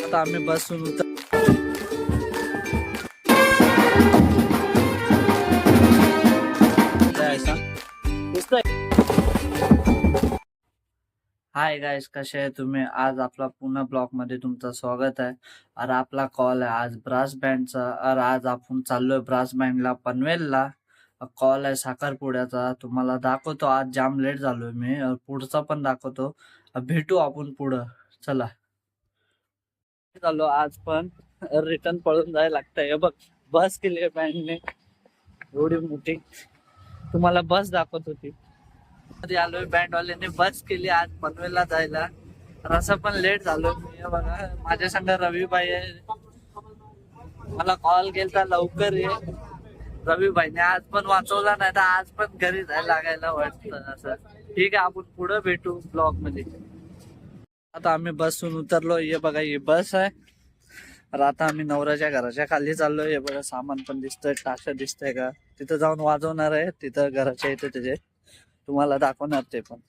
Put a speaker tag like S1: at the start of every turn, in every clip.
S1: आता आम्ही बसून हाय गाइस, कसे आहे तुम्ही? आज आपला पुन्हा ब्लॉग मध्ये तुमचं स्वागत आहे. और आपला कॉल आहे आज ब्रास बँडचा. और आज आपण चाललोय ब्रास बँडला पनवेलला. कॉल आहे साखरपुड्याचा. तुम्हाला दाखवतो. आज जाम लेट झालोय मी. पुढचा पण दाखवतो. भेटू आपण पुढं. चला. चाललो आज पण रिटर्न पळून जायला लागतंय. बघ बस केली आहे बँडने एवढी मोठी. तुम्हाला बस दाखवत होती. आलोय बँडवाल्याने बस केली आज पनवेलला जायला. असं पण लेट झालोय मी. बघा माझ्या संग रविबाई आहे. मला कॉल केलता लवकर ये. रविबाईने आज पण वाचवला नाही तर आज पण घरी जायला लागायला वाटतं असं. ठीक आहे, आपण पुढे भेटू ब्लॉग मध्ये. आता आम्ही बसून उतरलो. हे बघा ही बस आहे. तर आता आम्ही नवऱ्याच्या घराच्या खाली चाललोय. हे बघा सामान पण दिसतंय, टाशा दिसतंय का. तिथं जाऊन वाजवणार आहे. तिथं घराच्या इथे त्याचे तुम्हाला दाखवणार ते पण.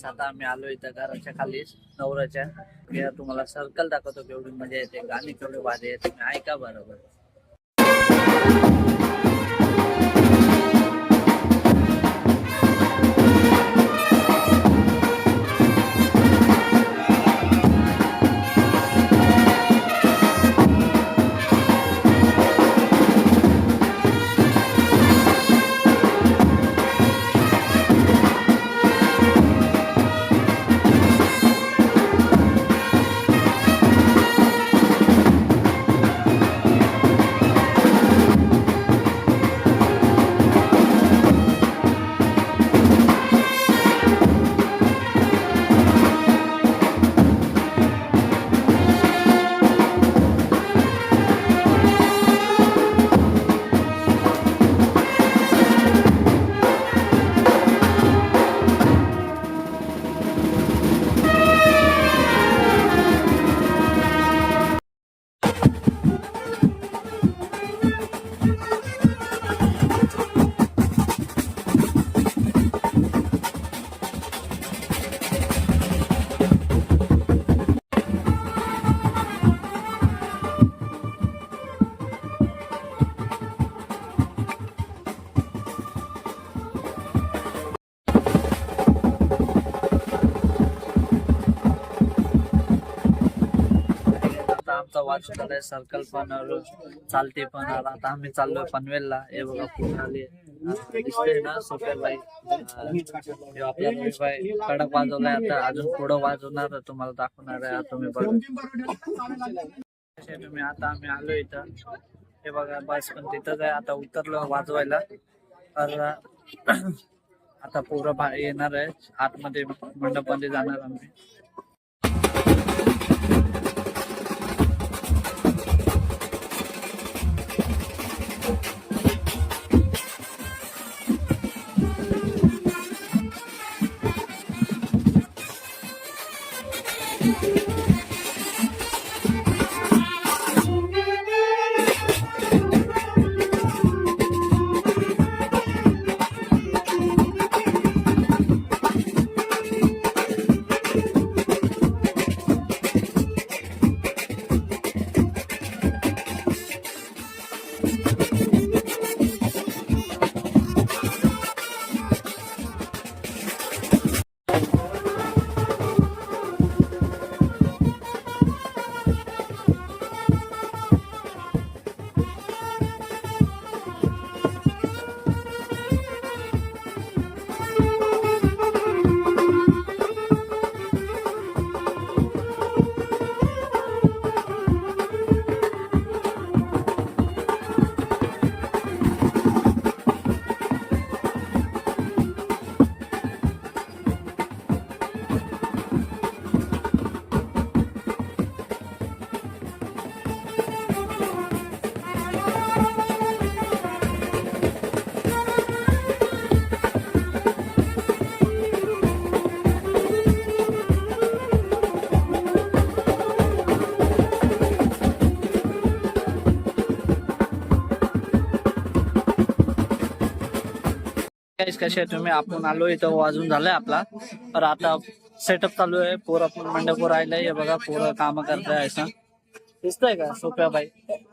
S1: आता आम्ही आलो इथं घराच्या खाली नवऱ्याच्या. तुम्हाला सर्कल दाखवतो केवढी मजा येते. गाणी केवढे भारी आहेत, तुम्ही ऐका बरोबर. आमचा वाच झालाय. सर्कल पण चालते पण. आता आम्ही चाललोय पनवेलला. हे बघा पुढे आली दिसते ना सोप्याबाई. आपला बाई कडक वाजवलाय. आता अजून पुढं वाजवणार, तुम्हाला दाखवणार आहे. तुम्ही बघा तुम्ही. आता आम्ही आलो इथं. हे बघा बस पण तिथंच आहे. आता उतरलो वाजवायला. तर आता पुरं येणार आहे आतमध्ये मंडपमध्ये जाणार आम्ही. कसे तुम्ही. आपण आलो इथं वाजून झालंय आपला. तर आता सेटअप चालू आहे. पोरं पण मंडप राहिलंय. हे बघा पोरं काम करताय. असं दिसतंय का सोप्या बाई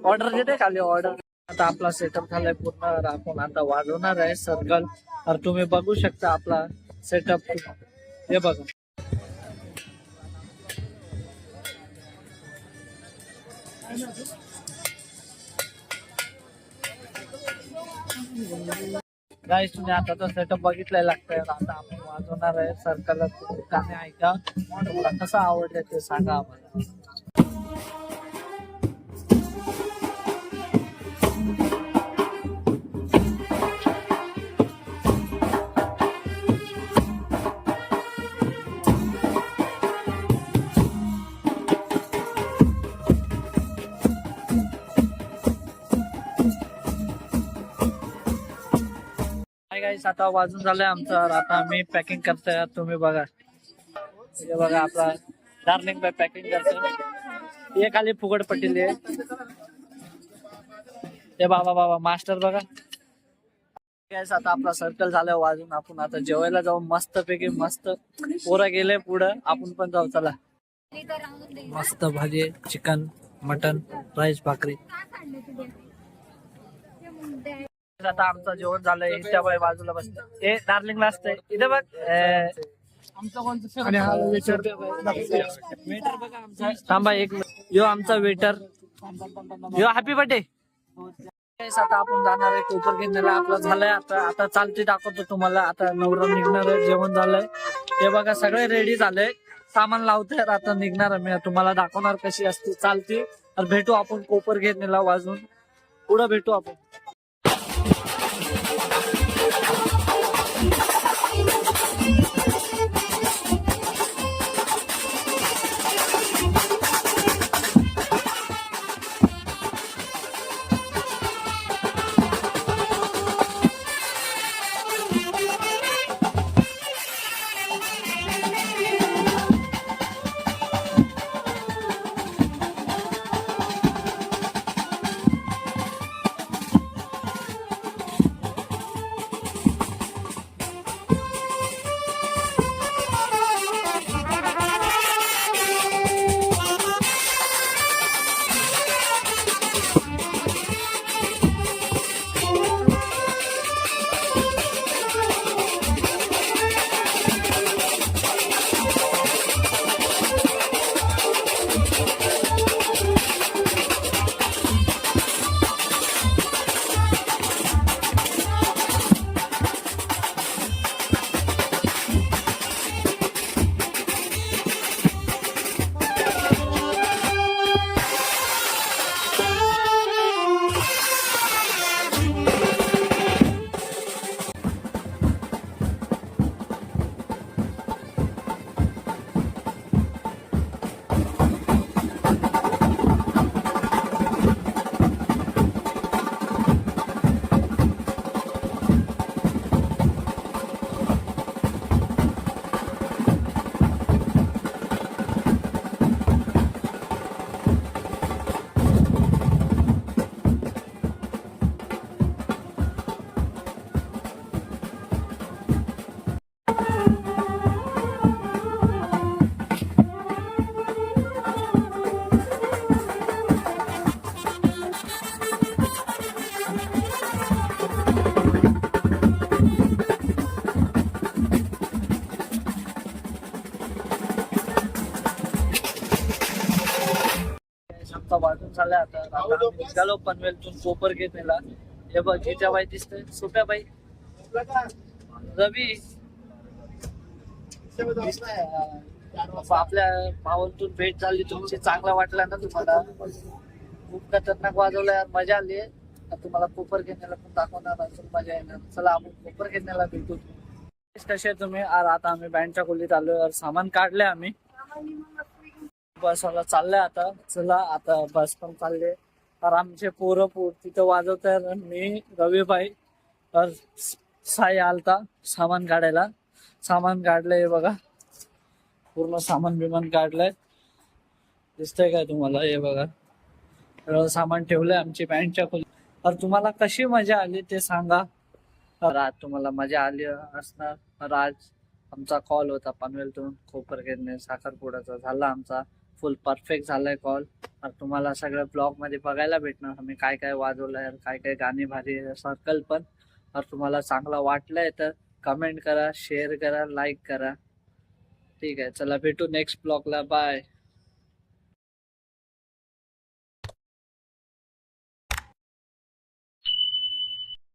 S1: ऑर्डर देते खाली ऑर्डर. आता आपला सेटअप झालाय पूर्ण. आपण आता वाजवणार आहे सर्कल. तर तुम्ही बघू शकता आपला सेटअप. हे बघा गाईस, तुम्ही आता तर सेटअप बघितलाय लागतंय. आता आपण वाजवणार आहे सर्कल. गाणे ऐका. तुम्हाला कसं आवडलं ते सांगा आम्हाला. गाईस, आता वाजून झालंय आमचं. आता आम्ही पॅकिंग करतोय. तुम्ही बघा हे बघा आपला डार्लिंग बाय पॅकिंग करतोय. हे खाली फुगड पट्टील आहे. हे बाबा मास्टर बघा. गाईस, आता आपला सर्कल झालाय वाजून. आपण आता जेवायला जाऊ मस्त पैकी. मस्त पोरं गेले पुढं, आपण पण जाऊ. चला मस्त भाजी, चिकन, मटन, राईस, भाकरी. आता आमचं जेवण झालंय. त्या बाई बाजूला बसलं. हे डार्लिंगला असतंय इथे बघ. वेटर बघा आमचा. थांबा एक यो आमचा वेटर. यो हॅपी बर्थडे. आता आपण जाणार आहे कोपर घेण्याला. आपलं झालंय आता चालते दाखवतो तुम्हाला. आता नवरा निघणार आहे. जेवण झालंय. हे बघा सगळे रेडी झालंय. सामान लावतोय. आता निघणार मी तुम्हाला दाखवणार कशी असते चालते. तर भेटू आपण कोपर घेण्याला वाजून. पुढं भेटू आपण. वाजून झालं. आता आम्ही निघालो पनवेलतून कोपर घेतलेला. हे बघ हिच्या बाई दिसतंय सोप्या बाई. रवी आपल्या भावातून भेट झाली तुमची. चांगला वाटला ना तुम्हाला? खूप खतरनाक वाजवलं यार. मजा आली. तुम्हाला कोपर घेण्याला पण दाखवणार असून मजा येणार. चला आपण कोपर घेण्याला भेटू. कसे तुम्ही? आता आम्ही बँडच्या खोलीत आलो. सामान काढले आम्ही. बसवाला चाललंय आता. चला आता बस पण चालले. तर आमचे पोरं तिथं वाजवत आहे. मी रवीबाई तर साई आलता सामान काढायला. सामान काढलंय बघा. पूर्ण सामान बिमान काढलंय. दिसतंय काय तुम्हाला? हे बघा सामान ठेवलंय आमची बँडच्या खोलीत. तर तुम्हाला कशी मजा आली ते सांगा. तर आज तुम्हाला मजा आली असणार. तर आज आमचा कॉल होता पनवेलतून खोपरगेरने साखरपुड्याचा, झाला आमचा फुल परफेक्ट झालाय कॉल. तर तुम्हाला सगळ्या ब्लॉग मध्ये बघायला भेटणार आम्ही काय काय वाजवलंय, काय काय गाणी भारी सर्कल पण. तर तुम्हाला चांगला वाटलंय तर कमेंट करा, शेअर करा, लाईक करा. ठीक आहे, चला भेटू नेक्स्ट ब्लॉगला. बाय.